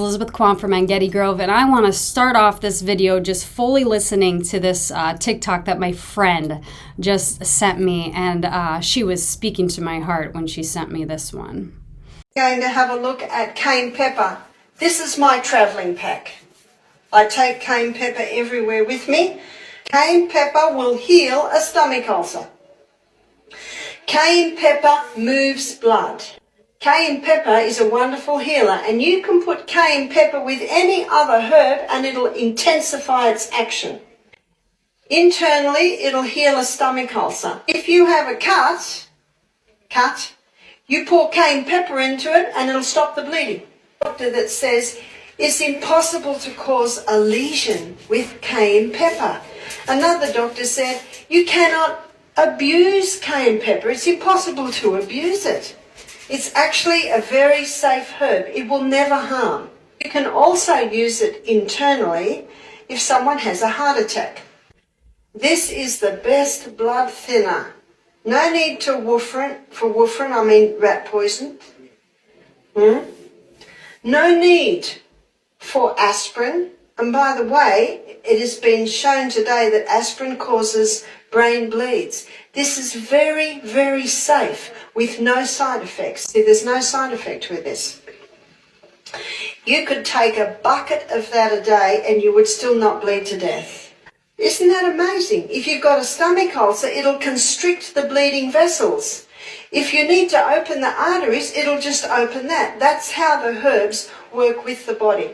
Elizabeth Quam from Angeti Grove, and I want to start off this video just fully listening to this TikTok that my friend just sent me, and she was speaking to my heart when she sent me this one. Going to have a look at cayenne pepper. This is my travelling pack. I take cayenne pepper everywhere with me. Cayenne pepper will heal a stomach ulcer. Cayenne pepper moves blood. Cayenne pepper is a wonderful healer, and you can put cayenne pepper with any other herb and it'll intensify its action. Internally, it'll heal a stomach ulcer. If you have a cut, you pour cayenne pepper into it and it'll stop the bleeding. Doctor that says it's impossible to cause a lesion with cayenne pepper. Another doctor said you cannot abuse cayenne pepper. It's impossible to abuse it. It's actually a very safe herb. It will never harm. You can also use it internally if someone has a heart attack. This is the best blood thinner. No need to warfarin. For warfarin, I mean rat poison. No need for aspirin. And by the way, it has been shown today that aspirin causes brain bleeds. This is very, very safe with no side effects. See, there's no side effect with this. You could take a bucket of that a day and you would still not bleed to death. Isn't that amazing? If you've got a stomach ulcer, it'll constrict the bleeding vessels. If you need to open the arteries, it'll just open that. That's how the herbs work with the body.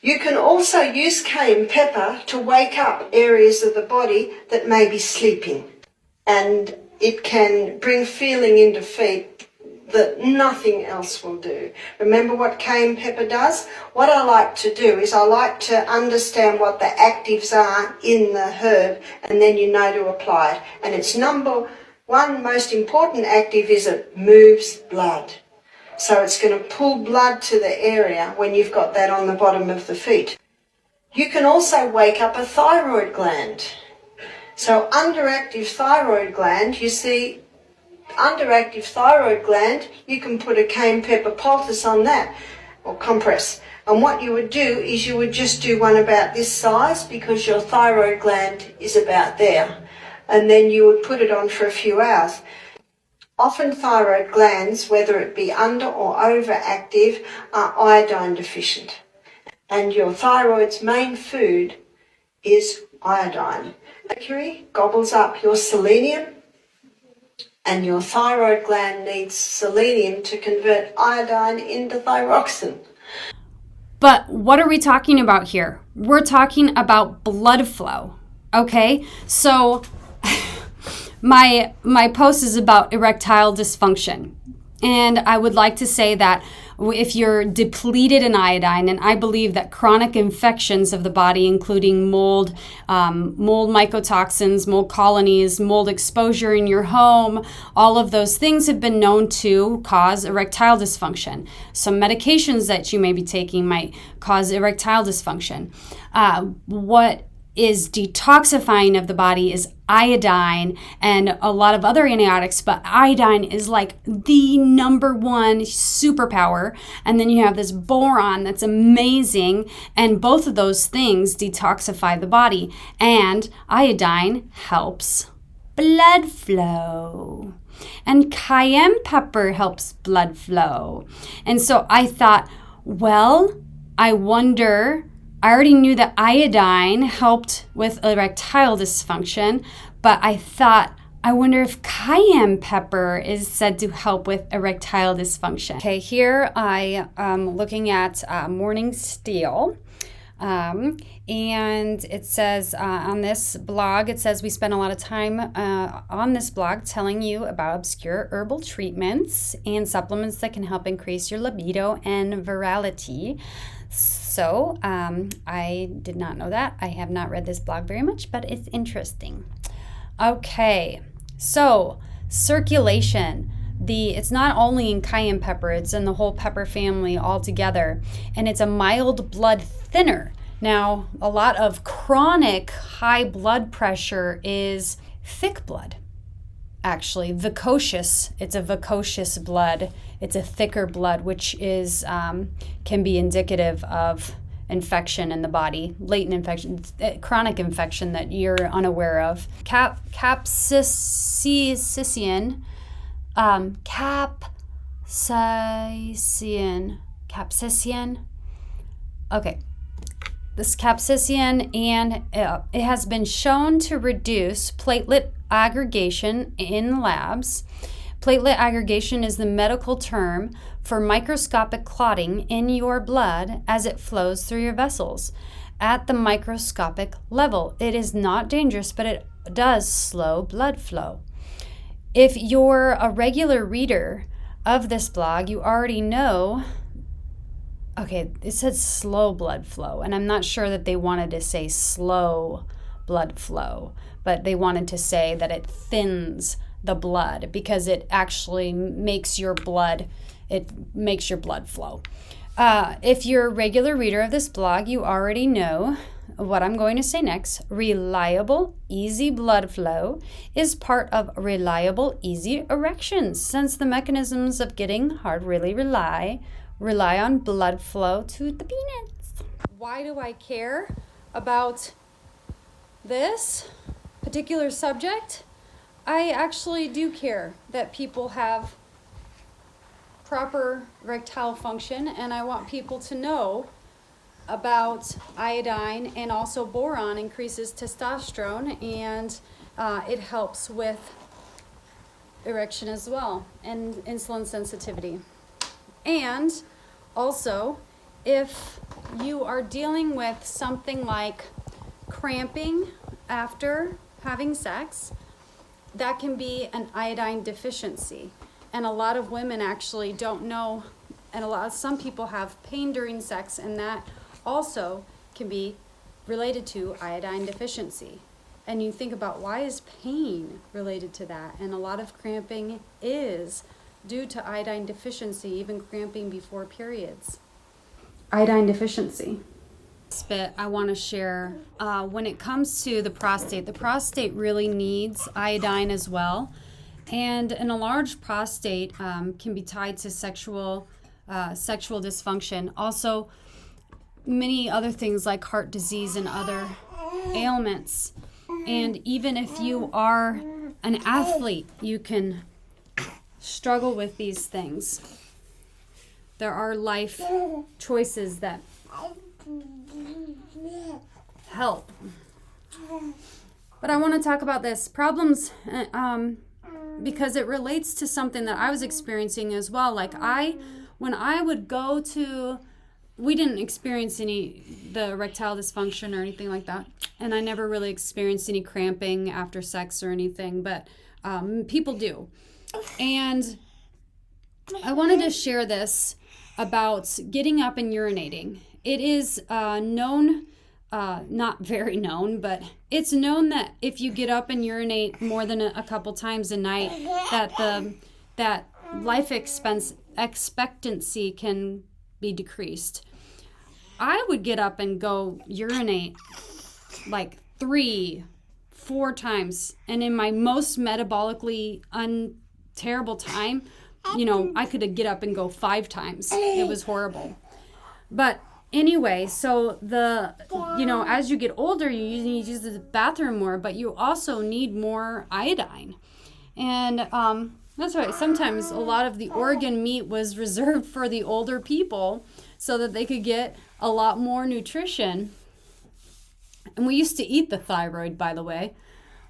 You can also use cayenne pepper to wake up areas of the body that may be sleeping. And it can bring feeling into feet that nothing else will do. Remember what cayenne pepper does? What I like to do is I like to understand what the actives are in the herb, and then you know to apply it. And its number one most important active is it moves blood. So it's going to pull blood to the area when you've got that on the bottom of the feet. You can also wake up a thyroid gland. So underactive thyroid gland, you see, underactive thyroid gland, you can put a cayenne pepper poultice on that, or compress. And what you would do is you would just do one about this size because your thyroid gland is about there. And then you would put it on for a few hours. Often thyroid glands, whether it be under or overactive, are iodine deficient. And your thyroid's main food is iodine. Mercury gobbles up your selenium, and your thyroid gland needs selenium to convert iodine into thyroxine. But what are we talking about here? We're talking about blood flow, okay? So my post is about erectile dysfunction. And I would like to say that if you're depleted in iodine, and I believe that chronic infections of the body, including mold mycotoxins, mold colonies, mold exposure in your home, all of those things have been known to cause erectile dysfunction. Some medications that you may be taking might cause erectile dysfunction. What is detoxifying of the body is iodine and a lot of other antibiotics, but iodine is like the number one superpower. And then you have this boron that's amazing, and both of those things detoxify the body, and iodine helps blood flow, and cayenne pepper helps blood flow. And so I thought, well, I wonder, I already knew that iodine helped with erectile dysfunction, but I thought, I wonder if cayenne pepper is said to help with erectile dysfunction. Okay, here I am looking at Morning Steel. And it says on this blog, it says we spend a lot of time on this blog telling you about obscure herbal treatments and supplements that can help increase your libido and virility. So I did not know that. I have not read this blog very much, but it's interesting. Okay, so circulation. It's not only in cayenne pepper, it's in the whole pepper family altogether, and it's a mild blood thinner. Now, a lot of chronic high blood pressure is thick blood. actually vicocious. It's a vicocious blood. It's a thicker blood, which is can be indicative of infection in the body, latent infection, chronic infection that you're unaware of. Capsaicin. Okay. This capsaicin, and it has been shown to reduce platelet aggregation in labs. Platelet aggregation is the medical term for microscopic clotting in your blood as it flows through your vessels. At the microscopic level, it is not dangerous, but it does slow blood flow. If you're a regular reader of this blog, you already know. Okay, it said slow blood flow, and I'm not sure that they wanted to say slow blood flow, but they wanted to say that it thins the blood because it actually makes your blood flow. If you're a regular reader of this blog, you already know what I'm going to say next. Reliable, easy blood flow is part of reliable, easy erections, since the mechanisms of getting hard really rely on blood flow to the penis. Why do I care about this particular subject? I actually do care that people have proper erectile function, and I want people to know about iodine, and also boron increases testosterone, and it helps with erection as well, and insulin sensitivity. And also, if you are dealing with something like cramping after having sex, that can be an iodine deficiency. And a lot of women actually don't know, and some people have pain during sex, and that also can be related to iodine deficiency. And you think about, why is pain related to that? And a lot of cramping is due to iodine deficiency, even cramping before periods. Iodine deficiency. Bit I want to share, when it comes to the prostate really needs iodine as well. And an enlarged prostate can be tied to sexual dysfunction. Also, many other things like heart disease and other ailments. And even if you are an athlete, you can struggle with these things. There are life choices that help. But I want to talk about this problems because it relates to something that I was experiencing as well. Like when I would go to, we didn't experience the erectile dysfunction or anything like that, and I never really experienced any cramping after sex or anything, but people do. And I wanted to share this about getting up and urinating. It is known, not very known, but it's known that if you get up and urinate more than a couple times a night, that life expectancy can be decreased. I would get up and go urinate like 3-4 times, and in my most metabolically terrible time, I could get up and go 5 times. It was horrible. But anyway, so as you get older, you need to use the bathroom more, but you also need more iodine. And that's why sometimes a lot of the organ meat was reserved for the older people so that they could get a lot more nutrition. And we used to eat the thyroid, by the way,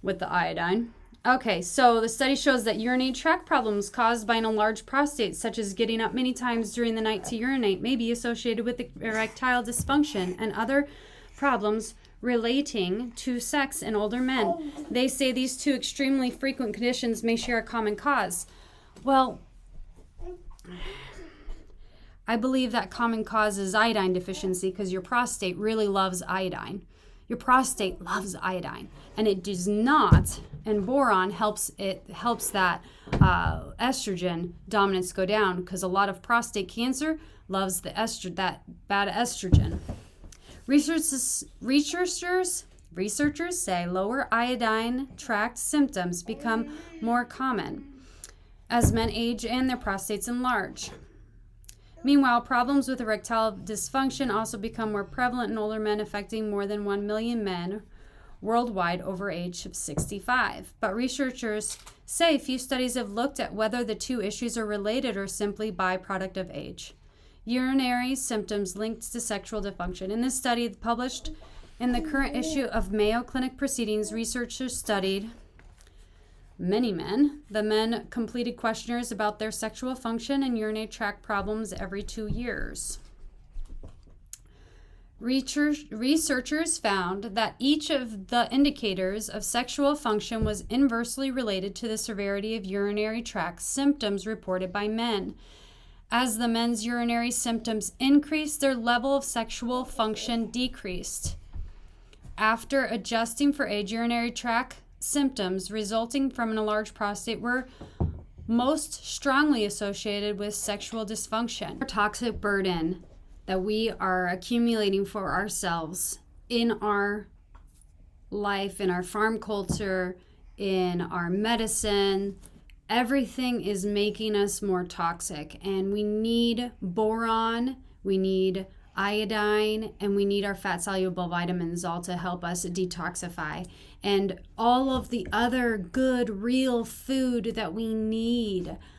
with the iodine. Okay, so the study shows that urinary tract problems caused by an enlarged prostate, such as getting up many times during the night to urinate, may be associated with erectile dysfunction and other problems relating to sex in older men. They say these two extremely frequent conditions may share a common cause. Well, I believe that common cause is iodine deficiency because your prostate really loves iodine. Your prostate loves iodine, and it does not, and boron helps that estrogen dominance go down, because a lot of prostate cancer loves that bad estrogen. Researchers Researchers say lower iodine tract symptoms become more common as men age and their prostates enlarge. Meanwhile, problems with erectile dysfunction also become more prevalent in older men, affecting more than 1 million men worldwide over age of 65. But researchers say few studies have looked at whether the two issues are related or simply byproduct of age. Urinary symptoms linked to sexual dysfunction. In this study published in the current issue of Mayo Clinic Proceedings, researchers studied many men. The men completed questionnaires about their sexual function and urinary tract problems every 2 years. Researchers found that each of the indicators of sexual function was inversely related to the severity of urinary tract symptoms reported by men. As the men's urinary symptoms increased, their level of sexual function decreased. After adjusting for age, urinary tract symptoms resulting from an enlarged prostate were most strongly associated with sexual dysfunction. The toxic burden that we are accumulating for ourselves in our life, in our farm culture, in our medicine, everything is making us more toxic. And we need boron, we need iodine, and we need our fat-soluble vitamins all to help us detoxify. And all of the other good, real food that we need.